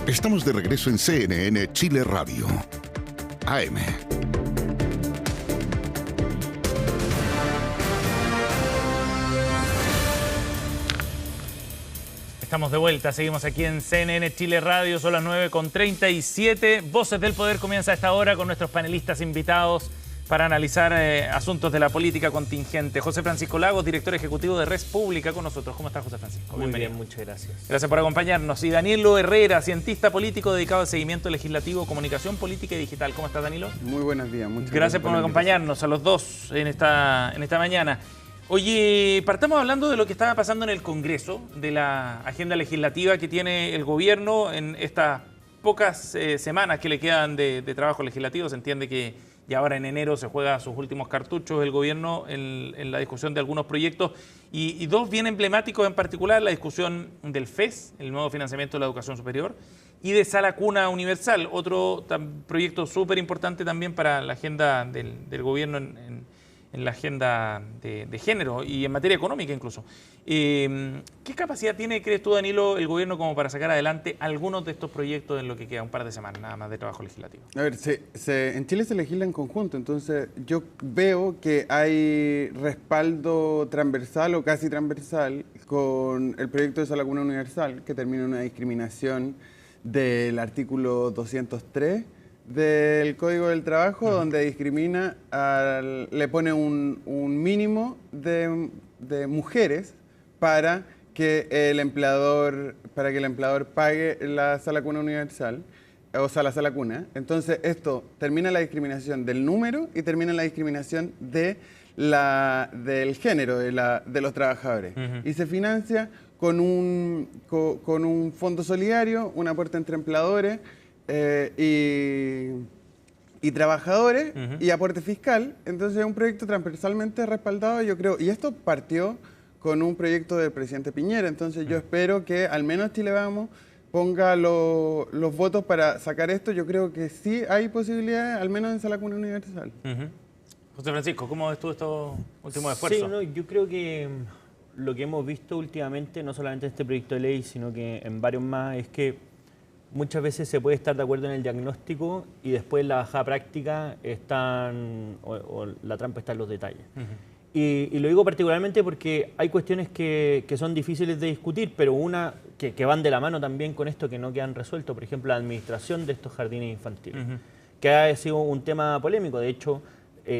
Estamos de regreso en CNN Chile Radio. AM. Estamos de vuelta, seguimos aquí en CNN Chile Radio, son las 9:37. Voces del Poder comienza a esta hora con nuestros panelistas invitados para analizar asuntos de la política contingente. José Francisco Lagos, director ejecutivo de Res Pública, con nosotros. ¿Cómo estás, José Francisco? Muy bien, muchas gracias. Gracias por acompañarnos. Y Danilo Herrera, cientista político dedicado al seguimiento legislativo, comunicación política y digital. ¿Cómo estás, Danilo? Muy buenos días. Muchas gracias por acompañarnos a los dos en esta mañana. Oye, partamos hablando de lo que estaba pasando en el Congreso, de la agenda legislativa que tiene el gobierno en estas pocas semanas que le quedan de trabajo legislativo. Se entiende que ya ahora en enero se juega sus últimos cartuchos el gobierno en la discusión de algunos proyectos y dos bien emblemáticos en particular, la discusión del FES, el nuevo financiamiento de la educación superior, y de Sala Cuna Universal, otro proyecto súper importante también para la agenda del gobierno en la agenda de género y en materia económica incluso. ¿Qué capacidad tiene, crees tú, Danilo, el gobierno como para sacar adelante algunos de estos proyectos en lo que queda un par de semanas nada más de trabajo legislativo? A ver, en Chile se legisla en conjunto, entonces yo veo que hay respaldo transversal o casi transversal con el proyecto de Sala Cuna Universal, que termina en una discriminación del artículo 203 del Código del Trabajo, donde discrimina, le pone un mínimo de mujeres para que el empleador pague la Sala Cuna Universal, o sea, la Sala Cuna. Entonces, esto termina la discriminación del número y termina la discriminación del género de los trabajadores. Y se financia con un fondo solidario, un aporte entre empleadores, y trabajadores y aporte fiscal. Entonces es un proyecto transversalmente respaldado, yo creo, y esto partió con un proyecto del presidente Piñera. Entonces yo espero que al menos Chile Vamos ponga los votos para sacar esto. Yo creo que sí hay posibilidades, al menos en Sala Cuna Universal. José Francisco, ¿cómo ves tú estos últimos esfuerzos? Sí, yo creo que lo que hemos visto últimamente, no solamente en este proyecto de ley, sino que en varios más, es que muchas veces se puede estar de acuerdo en el diagnóstico y después en la bajada práctica o la trampa está en los detalles. Y lo digo particularmente porque hay cuestiones que son difíciles de discutir, pero una que van de la mano también con esto que no quedan resueltos. Por ejemplo, la administración de estos jardines infantiles, que ha sido un tema polémico. De hecho,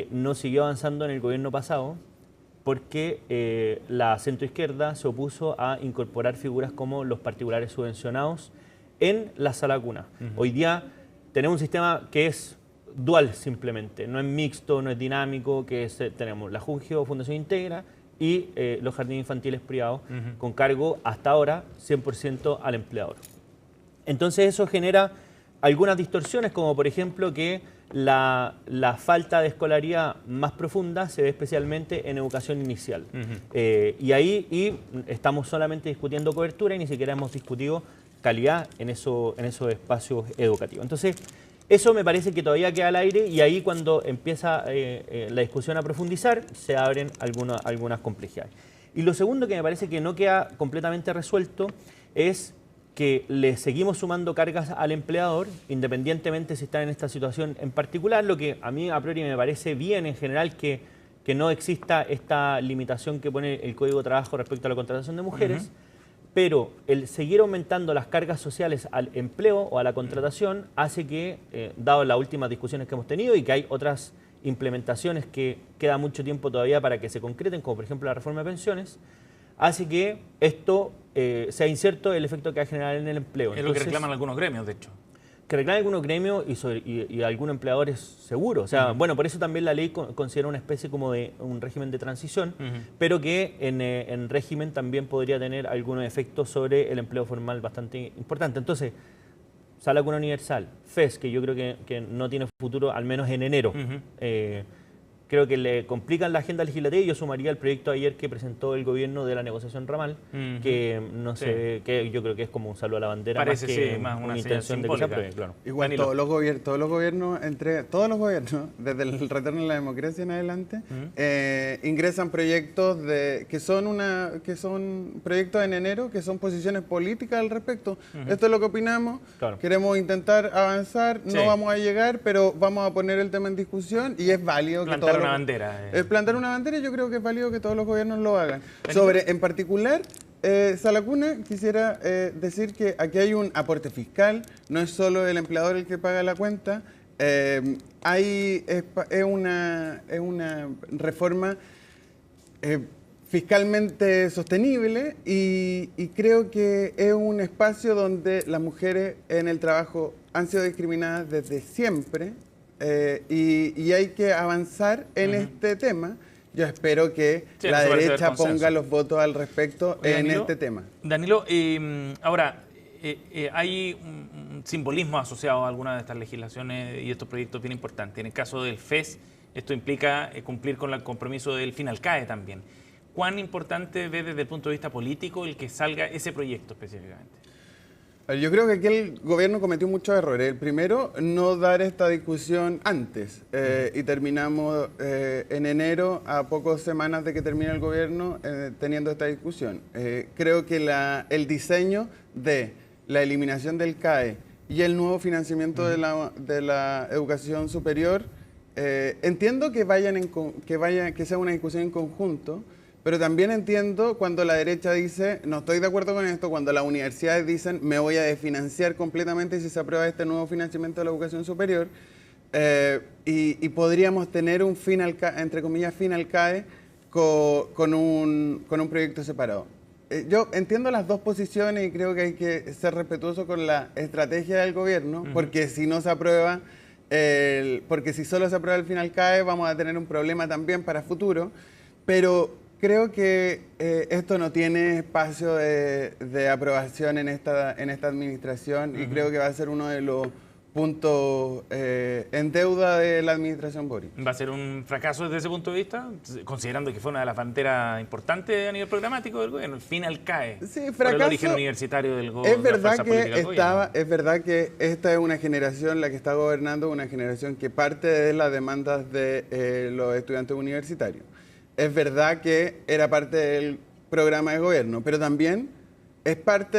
no siguió avanzando en el gobierno pasado porque la centroizquierda se opuso a incorporar figuras como los particulares subvencionados en la Sala Cuna. Hoy día tenemos un sistema que es dual simplemente, no es mixto, no es dinámico, tenemos la Jungio Fundación Integra y los jardines infantiles privados con cargo hasta ahora 100% al empleador. Entonces eso genera algunas distorsiones, como por ejemplo que la falta de escolaridad más profunda se ve especialmente en educación inicial. Y estamos solamente discutiendo cobertura y ni siquiera hemos discutido calidad en esos espacios educativos. Entonces, eso me parece que todavía queda al aire y ahí cuando empieza la discusión a profundizar se abren algunas complejidades. Y lo segundo que me parece que no queda completamente resuelto es que le seguimos sumando cargas al empleador, independientemente si está en esta situación en particular, lo que a mí a priori me parece bien en general que no exista esta limitación que pone el Código de Trabajo respecto a la contratación de mujeres, pero el seguir aumentando las cargas sociales al empleo o a la contratación hace que, dado las últimas discusiones que hemos tenido y que hay otras implementaciones que queda mucho tiempo todavía para que se concreten, como por ejemplo la reforma de pensiones, hace que esto sea incierto el efecto que va a generar en el empleo. Es lo que reclaman algunos gremios, de hecho. Que reclaman algunos gremios y algunos empleadores seguros. O sea, bueno, por eso también la ley considera una especie como de un régimen de transición, pero que en régimen también podría tener algunos efectos sobre el empleo formal bastante importante. Entonces, Sala Cuna Universal, FES, que yo creo que no tiene futuro, al menos en enero, que creo que le complican la agenda legislativa, y yo sumaría el proyecto ayer que presentó el gobierno de la negociación ramal, que no sé, que yo creo que es como un saludo a la bandera, Parece, más que más una intención de que se apruebe, claro. Igual Danilo. todos los gobiernos, desde el retorno a la democracia en adelante, ingresan proyectos que son proyectos en enero, que son posiciones políticas al respecto. Esto es lo que opinamos, Claro. queremos intentar avanzar, Sí. no vamos a llegar, pero vamos a poner el tema en discusión y es válido Plantar que todos una los- bandera. plantar una bandera, yo creo que es válido que todos los gobiernos lo hagan. Danilo. En particular, Salacuna, quisiera decir que aquí hay un aporte fiscal, no es solo el empleador el que paga la cuenta, es una reforma fiscalmente sostenible y creo que es un espacio donde las mujeres en el trabajo han sido discriminadas desde siempre y hay que avanzar en este tema. Yo espero que Sí, la eso parece derecha haber consenso. ponga los votos al respecto Oye, en Danilo, este tema. Danilo, ahora, hay un simbolismo asociado a algunas de estas legislaciones y estos proyectos bien importantes. En el caso del FES, esto implica cumplir con el compromiso del FINALCAE también. ¿Cuán importante ve desde el punto de vista político el que salga ese proyecto específicamente? Yo creo que aquí el gobierno cometió muchos errores. El primero, no dar esta discusión antes. Y terminamos en enero, a pocas semanas de que termine el gobierno, teniendo esta discusión. Creo que el diseño de la eliminación del CAE y el nuevo financiamiento de la educación superior, entiendo que que sea una discusión en conjunto. Pero también entiendo cuando la derecha dice, no estoy de acuerdo con esto, cuando las universidades dicen, me voy a desfinanciar completamente si se aprueba este nuevo financiamiento de la educación superior, y podríamos tener un entre comillas, fin al CAE con un proyecto separado. Yo entiendo las dos posiciones y creo que hay que ser respetuoso con la estrategia del gobierno, porque si no se aprueba, porque si solo se aprueba el fin al CAE, vamos a tener un problema también para futuro, pero creo que esto no tiene espacio de aprobación en esta administración y creo que va a ser uno de los puntos en deuda de la administración Boric. ¿Va a ser un fracaso desde ese punto de vista? Considerando que fue una de las banderas importantes a nivel programático del gobierno, el FINALCAE, Sí, por el fracaso. origen universitario del gobierno. Es verdad que esta es una generación, la que está gobernando, una generación que parte de las demandas de los estudiantes universitarios. Es verdad que era parte del programa de gobierno, pero también es parte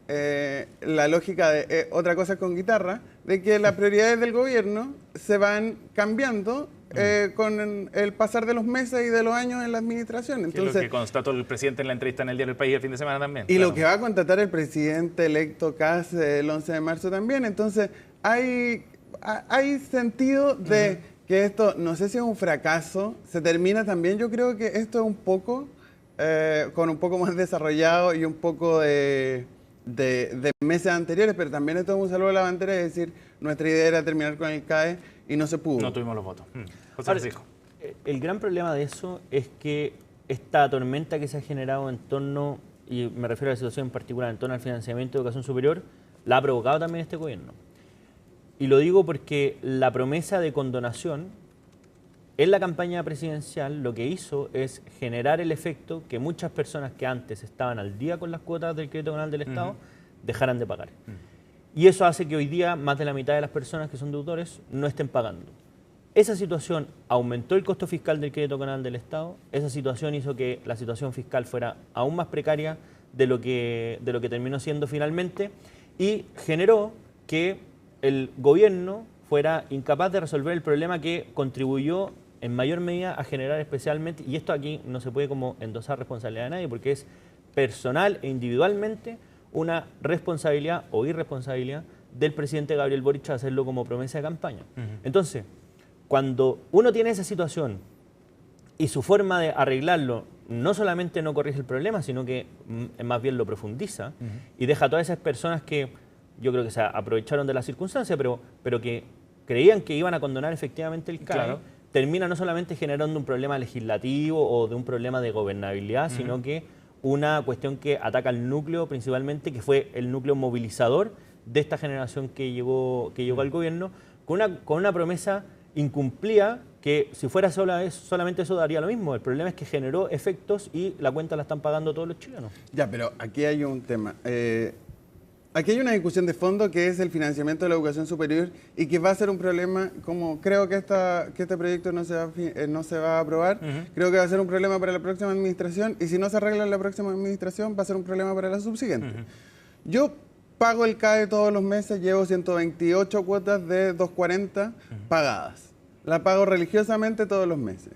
de la lógica de otra cosa con guitarra, de que las prioridades del gobierno se van cambiando con el pasar de los meses y de los años en la administración. Que Entonces, es lo que constató el presidente en la entrevista en el diario El País el fin de semana también. y claro. lo que va a contratar el presidente electo Kast el 11 de marzo también. Entonces, hay sentido de que esto, no sé si es un fracaso, se termina también, yo creo que esto es un poco, con un poco más desarrollado y un poco de meses anteriores, pero también esto es un saludo a la bandera, es decir, nuestra idea era terminar con el CAE y no se pudo. No tuvimos los votos. José Ahora, Francisco. el gran problema de eso es que esta tormenta que se ha generado en torno, y me refiero a la situación en particular, en torno al financiamiento de educación superior, la ha provocado también este gobierno. Y lo digo porque la promesa de condonación en la campaña presidencial lo que hizo es generar el efecto que muchas personas que antes estaban al día con las cuotas del crédito canal del Estado dejaran de pagar. Y eso hace que hoy día más de la mitad de las personas que son deudores no estén pagando. Esa situación aumentó el costo fiscal del crédito canal del Estado, esa situación hizo que la situación fiscal fuera aún más precaria de lo que terminó siendo finalmente y generó que el gobierno fuera incapaz de resolver el problema que contribuyó en mayor medida a generar especialmente, y esto aquí no se puede como endosar responsabilidad de nadie porque es personal e individualmente una responsabilidad o irresponsabilidad del presidente Gabriel Boric a hacerlo como promesa de campaña. Entonces, cuando uno tiene esa situación y su forma de arreglarlo no solamente no corrige el problema, sino que más bien lo profundiza y deja a todas esas personas que yo creo que se aprovecharon de la circunstancia, pero que creían que iban a condonar efectivamente el CAE, Claro. termina no solamente generando un problema legislativo o de un problema de gobernabilidad, sino que una cuestión que ataca al núcleo principalmente, que fue el núcleo movilizador de esta generación que llegó al gobierno, con una promesa incumplida que si fuera solamente eso daría lo mismo. El problema es que generó efectos y la cuenta la están pagando todos los chilenos. Ya, pero aquí hay un tema. Aquí hay una discusión de fondo que es el financiamiento de la educación superior y que va a ser un problema, como creo que este proyecto no se va a aprobar, creo que va a ser un problema para la próxima administración y si no se arregla en la próxima administración va a ser un problema para la subsiguiente. Yo pago el CAE todos los meses, llevo 128 cuotas de 240 pagadas. La pago religiosamente todos los meses.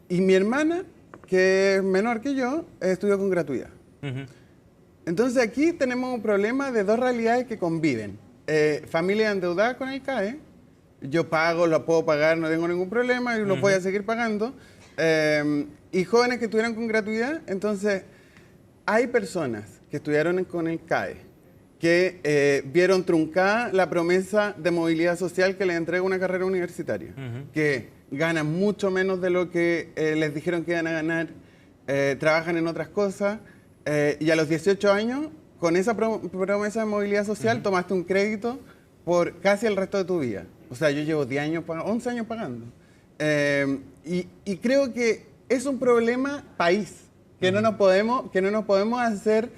Y mi hermana, que es menor que yo, estudió con gratuidad. Entonces aquí tenemos un problema de dos realidades que conviven. Familia endeudada con el CAE, yo pago, lo puedo pagar, no tengo ningún problema y lo voy a seguir pagando. Y jóvenes que estudiaron con gratuidad, entonces hay personas que estudiaron con el CAE que vieron truncada la promesa de movilidad social que les entrega una carrera universitaria, que ganan mucho menos de lo que les dijeron que iban a ganar, trabajan en otras cosas, y a los 18 años, con esa promesa de movilidad social, tomaste un crédito por casi el resto de tu vida. O sea, yo llevo 10 años 11 años pagando. Y creo que es un problema país, que no nos podemos hacer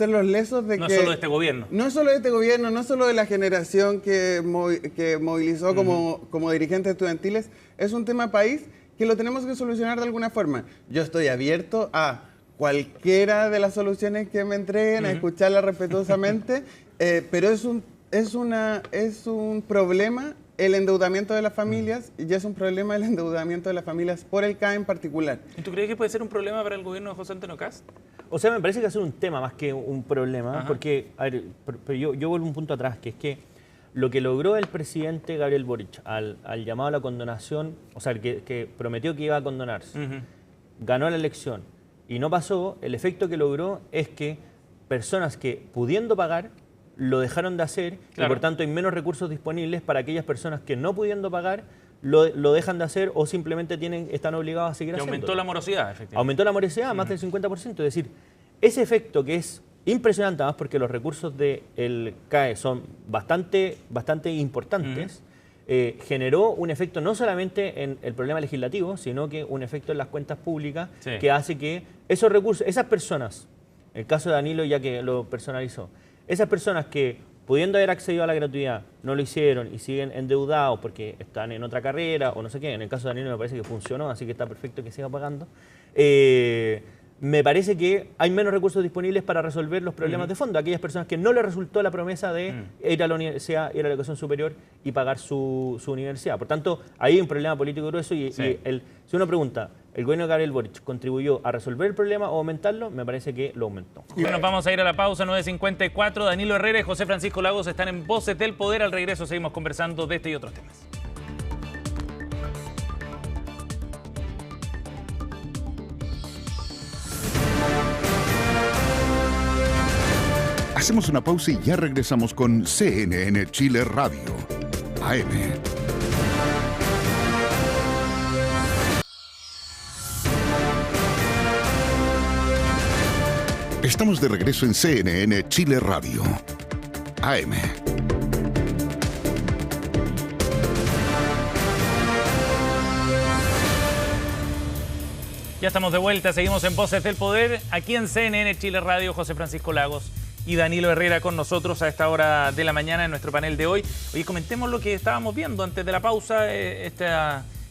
los lesos de no que... No solo de este gobierno. No solo de este gobierno, no solo de la generación que movilizó como dirigentes estudiantiles. Es un tema país que lo tenemos que solucionar de alguna forma. Yo estoy abierto a cualquiera de las soluciones que me entreguen, a escucharlas respetuosamente, pero es un problema el endeudamiento de las familias y ya es un problema el endeudamiento de las familias por el CAE en particular. ¿Y tú crees que puede ser un problema para el gobierno de José Antonio Kast? O sea, me parece que va a ser un tema más que un problema, porque, a ver, pero yo vuelvo un punto atrás, que es que lo que logró el presidente Gabriel Boric al llamado a la condonación, o sea, que prometió que iba a condonarse, ganó la elección y no pasó, el efecto que logró es que personas que pudiendo pagar lo dejaron de hacer y por tanto hay menos recursos disponibles para aquellas personas que no pudiendo pagar lo dejan de hacer o simplemente están obligados a seguir haciendo. Aumentó la morosidad, efectivamente. Aumentó la morosidad más del 50%, es decir, ese efecto que es impresionante además porque los recursos del CAE son bastante importantes, generó un efecto no solamente en el problema legislativo, sino que un efecto en las cuentas públicas que hace que esos recursos, esas personas, el caso de Danilo ya que lo personalizó, esas personas que pudiendo haber accedido a la gratuidad no lo hicieron y siguen endeudados porque están en otra carrera o no sé qué, en el caso de Danilo me parece que funcionó, así que está perfecto que siga pagando, me parece que hay menos recursos disponibles para resolver los problemas de fondo. Aquellas personas que no les resultó la promesa de ir a la universidad, ir a la educación superior y pagar su universidad. Por tanto, ahí hay un problema político grueso y si uno pregunta, ¿el gobierno de Gabriel Boric contribuyó a resolver el problema o aumentarlo? Me parece que lo aumentó. Y nos vamos a ir a la pausa, 9:54. Danilo Herrera y José Francisco Lagos están en Voces del Poder. Al regreso seguimos conversando de este y otros temas. Hacemos una pausa y ya regresamos con CNN Chile Radio, AM. Estamos de regreso en CNN Chile Radio, AM. Ya estamos de vuelta, seguimos en Voces del Poder, aquí en CNN Chile Radio, José Francisco Lagos y Danilo Herrera con nosotros a esta hora de la mañana en nuestro panel de hoy. Oye, comentemos lo que estábamos viendo antes de la pausa, este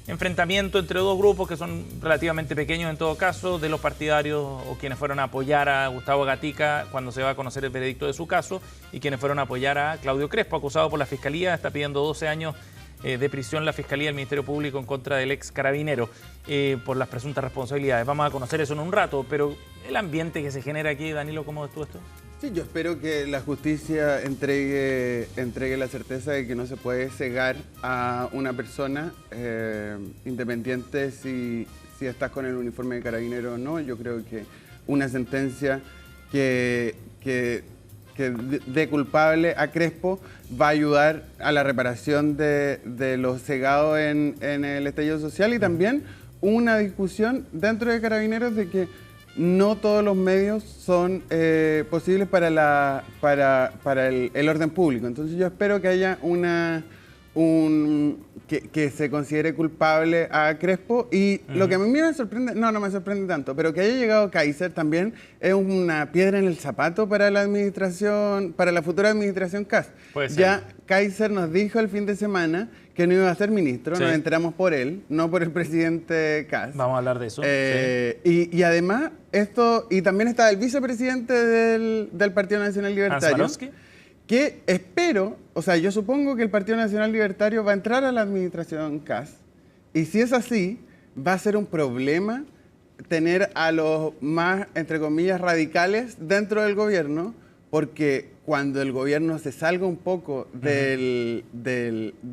enfrentamiento entre dos grupos que son relativamente pequeños en todo caso, de los partidarios o quienes fueron a apoyar a Gustavo Gatica cuando se va a conocer el veredicto de su caso y quienes fueron a apoyar a Claudio Crespo, acusado por la Fiscalía, está pidiendo 12 años de prisión la Fiscalía del Ministerio Público en contra del ex carabinero por las presuntas responsabilidades. Vamos a conocer eso en un rato, pero el ambiente que se genera aquí, Danilo, ¿cómo ves tú esto? Sí, yo espero que la justicia entregue la certeza de que no se puede cegar a una persona independiente si estás con el uniforme de carabinero o no. Yo creo que una sentencia que de culpable a Crespo va a ayudar a la reparación de los cegados en el estallido social y también una discusión dentro de Carabineros de que no todos los medios son posibles para el orden público. Entonces yo espero que haya una que se considere culpable a Crespo. Y lo que a mí me sorprende, no me sorprende tanto, pero que haya llegado Kaiser también es una piedra en el zapato para la administración, para la futura administración Kast. Ya Kaiser nos dijo el fin de semana que no iba a ser ministro, nos enteramos por él, no por el presidente Kast. Vamos a hablar de eso. Y además, y también está el vicepresidente del Partido Nacional Libertario, que espero, o sea, yo supongo que el Partido Nacional Libertario va a entrar a la administración Kast, y si es así, va a ser un problema tener a los más, entre comillas, radicales dentro del gobierno, porque cuando el gobierno se salga un poco de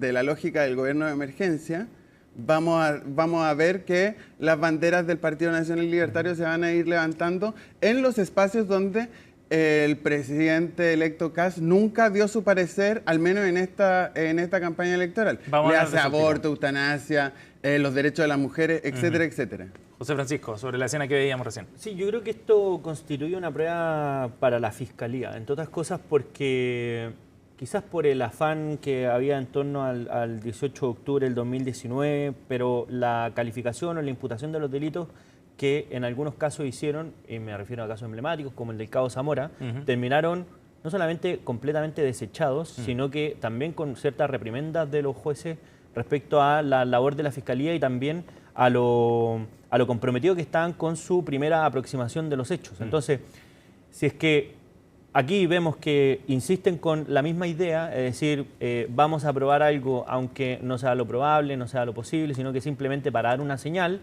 la lógica del gobierno de emergencia, vamos a ver que las banderas del Partido Nacional Libertario se van a ir levantando en los espacios donde el presidente electo Kast nunca dio su parecer, al menos en esta campaña electoral. Le hace aborto, eutanasia, los derechos de las mujeres, etcétera, etcétera. José Francisco, sobre la escena que veíamos recién. Sí, yo creo que esto constituye una prueba para la Fiscalía, entre otras cosas porque quizás por el afán que había en torno al 18 de octubre del 2019, pero la calificación o la imputación de los delitos que en algunos casos hicieron, y me refiero a casos emblemáticos como el del Cabo Zamora, terminaron no solamente completamente desechados, sino que también con ciertas reprimendas de los jueces respecto a la labor de la Fiscalía y también a lo comprometido que estaban con su primera aproximación de los hechos. Entonces, si es que aquí vemos que insisten con la misma idea, es decir, vamos a probar algo aunque no sea lo probable, no sea lo posible, sino que simplemente para dar una señal,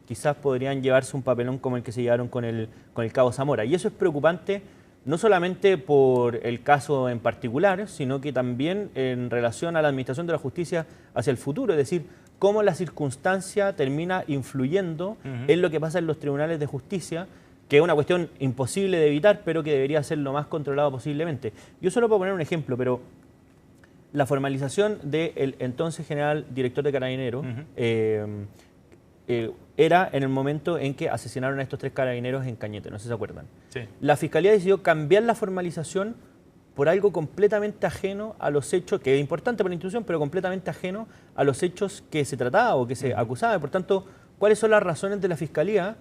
quizás podrían llevarse un papelón como el que se llevaron con el Cabo Zamora. Y eso es preocupante no solamente por el caso en particular, sino que también en relación a la administración de la justicia hacia el futuro, es decir, cómo la circunstancia termina influyendo en lo que pasa en los tribunales de justicia, que es una cuestión imposible de evitar, pero que debería ser lo más controlado posiblemente. Yo solo puedo poner un ejemplo, pero la formalización del entonces general director de Carabineros era en el momento en que asesinaron a estos 3 carabineros en Cañete, no sé si se acuerdan. Sí. La Fiscalía decidió cambiar la formalización por algo completamente ajeno a los hechos, que es importante para la institución, pero completamente ajeno a los hechos que se trataba o que se acusaba. Por tanto, ¿cuáles son las razones de la Fiscalía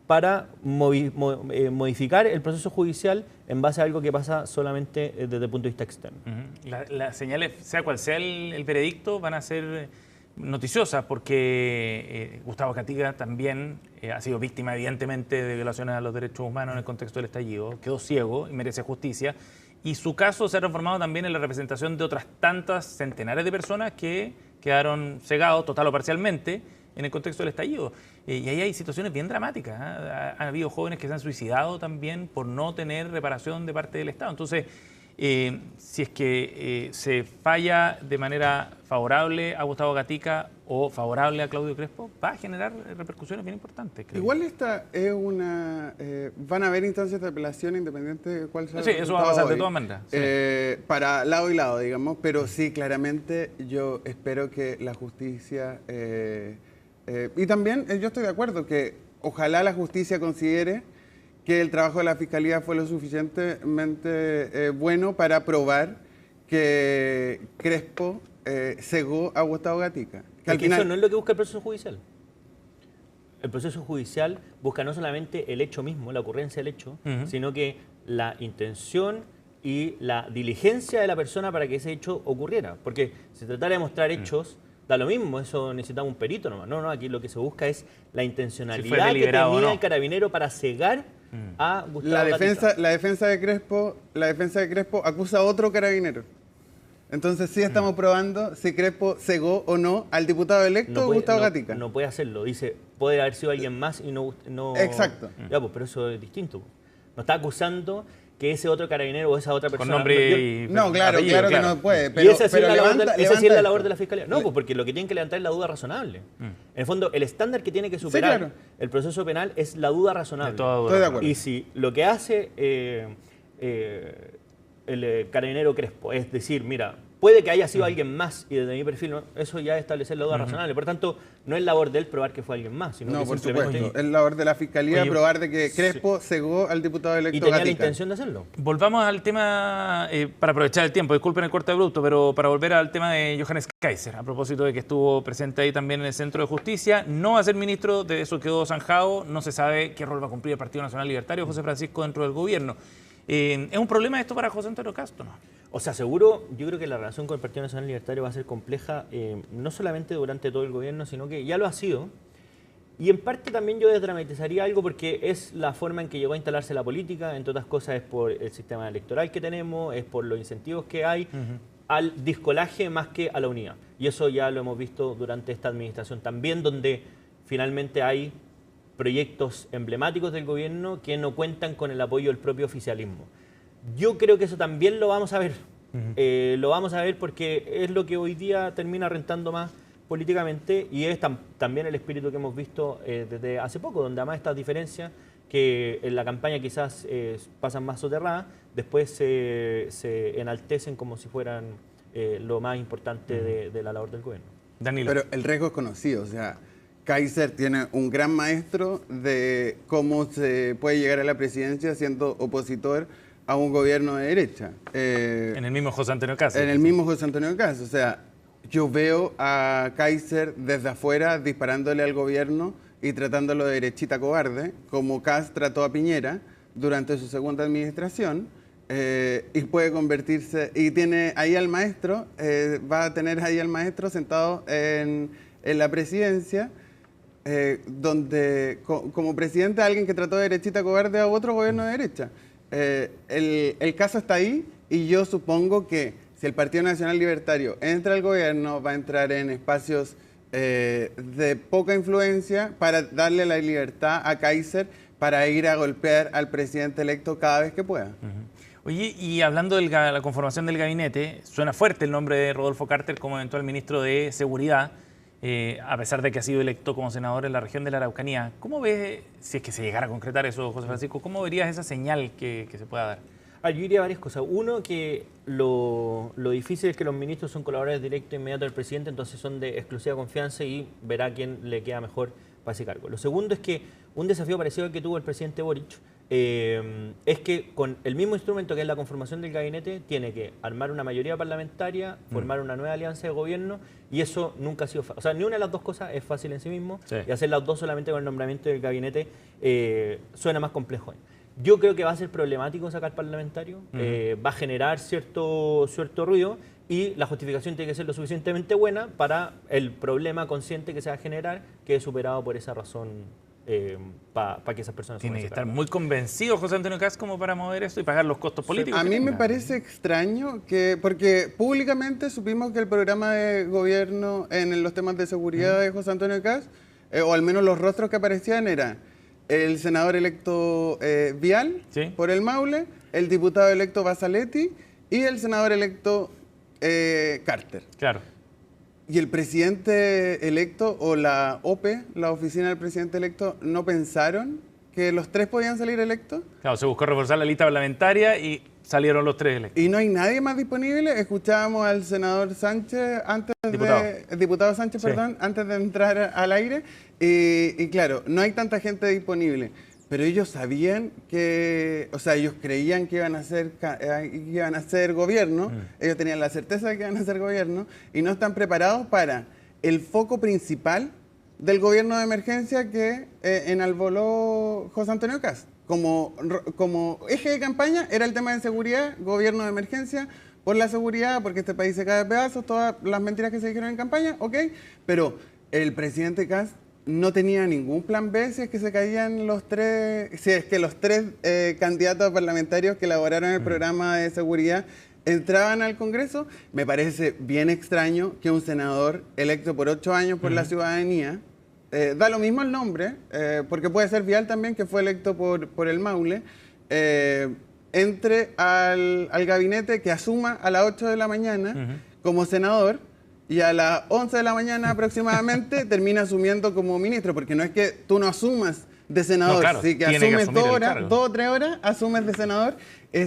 para modificar el proceso judicial en base a algo que pasa solamente desde el punto de vista externo? Las señales, sea cual sea el veredicto, van a ser noticiosas porque Gustavo Gatica también ha sido víctima evidentemente de violaciones a los derechos humanos en el contexto del estallido, quedó ciego y merece justicia, y su caso se ha transformado también en la representación de otras tantas centenares de personas que quedaron cegados total o parcialmente en el contexto del estallido. Y ahí hay situaciones bien dramáticas, ¿eh? Ha habido jóvenes que se han suicidado también por no tener reparación de parte del Estado. Entonces, si es que se falla de manera favorable a Gustavo Gatica o favorable a Claudio Crespo, va a generar repercusiones bien importantes. Igual esta es van a haber instancias de apelación independiente de cuál sea el eso va a pasar de todas maneras. Para lado y lado, digamos, pero sí, claramente yo espero que la justicia... y también yo estoy de acuerdo que ojalá la justicia considere que el trabajo de la Fiscalía fue lo suficientemente bueno para probar que Crespo cegó a Gustavo Gatica. Que eso no es lo que busca el proceso judicial. El proceso judicial busca no solamente el hecho mismo, la ocurrencia del hecho, sino que la intención y la diligencia de la persona para que ese hecho ocurriera. Porque si tratara de mostrar hechos, da lo mismo, eso necesitamos un perito nomás. No, aquí lo que se busca es la intencionalidad que tenía el carabinero para cegar a Gustavo Gatica. La defensa de Crespo acusa a otro carabinero. Entonces sí estamos probando si Crespo cegó o no al diputado electo Gustavo Gatica. No puede hacerlo, dice, puede haber sido alguien más y no... Exacto. Ya, pues, pero eso es distinto. No está acusando que ese otro carabinero o esa otra persona... Con nombre no, claro que no puede. Pero, y esa sí es la labor de la Fiscalía. No, pues porque lo que tienen que levantar es la duda razonable. En el fondo, el estándar que tiene que superar el proceso penal es la duda razonable. Estoy de acuerdo. Y si lo que hace el carabinero Crespo es decir, mira, puede que haya sido alguien más, y desde mi perfil eso ya es establecer la duda razonable. Por tanto, no es labor de él probar que fue alguien más, sino No, que por simplemente... supuesto. Es labor de la Fiscalía probar de que Crespo cegó al diputado electo Y tenía la Gatica. intención de hacerlo. Volvamos al tema, para aprovechar el tiempo, disculpen el corte abrupto, pero para volver al tema de Johannes Kaiser, a propósito de que estuvo presente ahí también en el Centro de Justicia, no va a ser ministro, de eso quedó zanjado, no se sabe qué rol va a cumplir el Partido Nacional Libertario, José Francisco, dentro del gobierno. ¿Es un problema esto para José Antonio Castro, no? O sea, seguro, yo creo que la relación con el Partido Nacional Libertario va a ser compleja, no solamente durante todo el gobierno, sino que ya lo ha sido. Y en parte también yo desdramatizaría algo porque es la forma en que llegó a instalarse la política, entre otras cosas es por el sistema electoral que tenemos, es por los incentivos que hay, al discolaje más que a la unidad. Y eso ya lo hemos visto durante esta administración también, donde finalmente hay proyectos emblemáticos del gobierno que no cuentan con el apoyo del propio oficialismo. Yo creo que eso también lo vamos a ver. Lo vamos a ver porque es lo que hoy día termina rentando más políticamente y es también el espíritu que hemos visto desde hace poco, donde además estas diferencias que en la campaña quizás pasan más soterradas, después se enaltecen como si fueran lo más importante de la labor del gobierno. Danilo. Pero el riesgo es conocido, o sea, Kaiser tiene un gran maestro de cómo se puede llegar a la presidencia siendo opositor a un gobierno de derecha. En el mismo José Antonio Castro. En el mismo José Antonio Castro. O sea, yo veo a Kaiser desde afuera disparándole al gobierno y tratándolo de derechita cobarde, como Kast trató a Piñera durante su segunda administración, y puede convertirse, y tiene ahí al maestro, va a tener ahí al maestro sentado en la presidencia, donde como presidente alguien que trató de derechita cobarde a otro gobierno de derecha. El caso está ahí y yo supongo que si el Partido Nacional Libertario entra al gobierno, va a entrar en espacios de poca influencia para darle la libertad a Kaiser para ir a golpear al presidente electo cada vez que pueda. Oye, y hablando de la conformación del gabinete, suena fuerte el nombre de Rodolfo Carter como eventual ministro de Seguridad, a pesar de que ha sido electo como senador en la región de la Araucanía. ¿Cómo ves, si es que se llegara a concretar eso, José Francisco, cómo verías esa señal que se pueda dar? Yo diría varias cosas. Uno, que lo difícil es que los ministros son colaboradores directos e inmediatos del presidente, entonces son de exclusiva confianza y verá quién le queda mejor para ese cargo. Lo segundo es que un desafío parecido al que tuvo el presidente Boric es que con el mismo instrumento que es la conformación del gabinete, tiene que armar una mayoría parlamentaria, formar una nueva alianza de gobierno, y eso nunca ha sido fácil. O sea, ni una de las dos cosas es fácil en sí mismo, y hacer las dos solamente con el nombramiento del gabinete suena más complejo. Yo creo que va a ser problemático sacar parlamentario, va a generar cierto ruido, y la justificación tiene que ser lo suficientemente buena para el problema consciente que se va a generar, que es superado por esa razón para que esas personas... Tiene que estar muy convencido José Antonio Cast como para mover esto y pagar los costos políticos. A mí me parece extraño porque públicamente supimos que el programa de gobierno en los temas de seguridad de José Antonio Cast, o al menos los rostros que aparecían, eran el senador electo Vial, por el Maule, el diputado electo Basaletti y el senador electo Carter. Claro. Y el presidente electo o la OPE, la oficina del presidente electo, ¿no pensaron que los tres podían salir electos? Claro, se buscó reforzar la lista parlamentaria y salieron los tres electos. Y no hay nadie más disponible. Escuchábamos al senador Sánchez diputado Sánchez, perdón, antes de entrar al aire. Y claro, no hay tanta gente disponible. Pero ellos sabían que, o sea, ellos creían que iban a ser gobierno, ellos tenían la certeza de que iban a ser gobierno y no están preparados para el foco principal del gobierno de emergencia que enalboló José Antonio Cast. Como eje de campaña era el tema de seguridad, gobierno de emergencia, por la seguridad, porque este país se cae de pedazos, todas las mentiras que se dijeron en campaña, ok, pero el presidente Cast no tenía ningún plan B si es que se caían los tres, si es que los tres candidatos parlamentarios que elaboraron el programa de seguridad entraban al Congreso. Me parece bien extraño que un senador electo por 8 años por la ciudadanía, da lo mismo el nombre, porque puede ser Vial también, que fue electo por el Maule, entre al gabinete, que asuma a las 8 de la mañana como senador, y a las 11 de la mañana aproximadamente termina asumiendo como ministro, porque no es que tú no asumas de senador, claro, sí que asumes 2 o 3 horas, asumes de senador,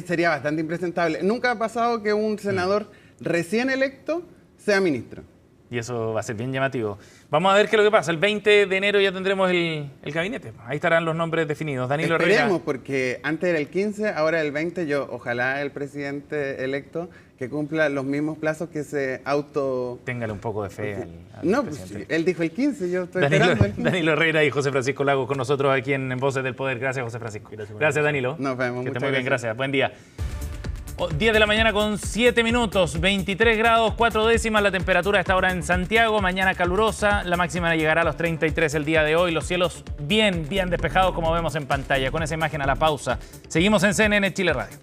sería bastante impresentable. Nunca ha pasado que un senador recién electo sea ministro. Y eso va a ser bien llamativo. Vamos a ver qué es lo que pasa. El 20 de enero ya tendremos el gabinete. Ahí estarán los nombres definidos. Danilo Herrera. Esperemos, porque antes era el 15, ahora el 20. Ojalá el presidente electo que cumpla los mismos plazos que se auto... Téngale un poco de fe al No, presidente. pues, él dijo el 15, yo estoy esperando el 15. Danilo Herrera y José Francisco Lagos con nosotros aquí en Voces del Poder. Gracias, José Francisco. Gracias, Danilo. Nos vemos. Que esté Muchas muy bien, gracias. gracias. Buen día. 10 de la mañana con 7 minutos, 23 grados, 4 décimas la temperatura a esta hora en Santiago. Mañana calurosa, la máxima llegará a los 33 el día de hoy. Los cielos bien despejados como vemos en pantalla. Con esa imagen a la pausa. Seguimos en CNN Chile Radio.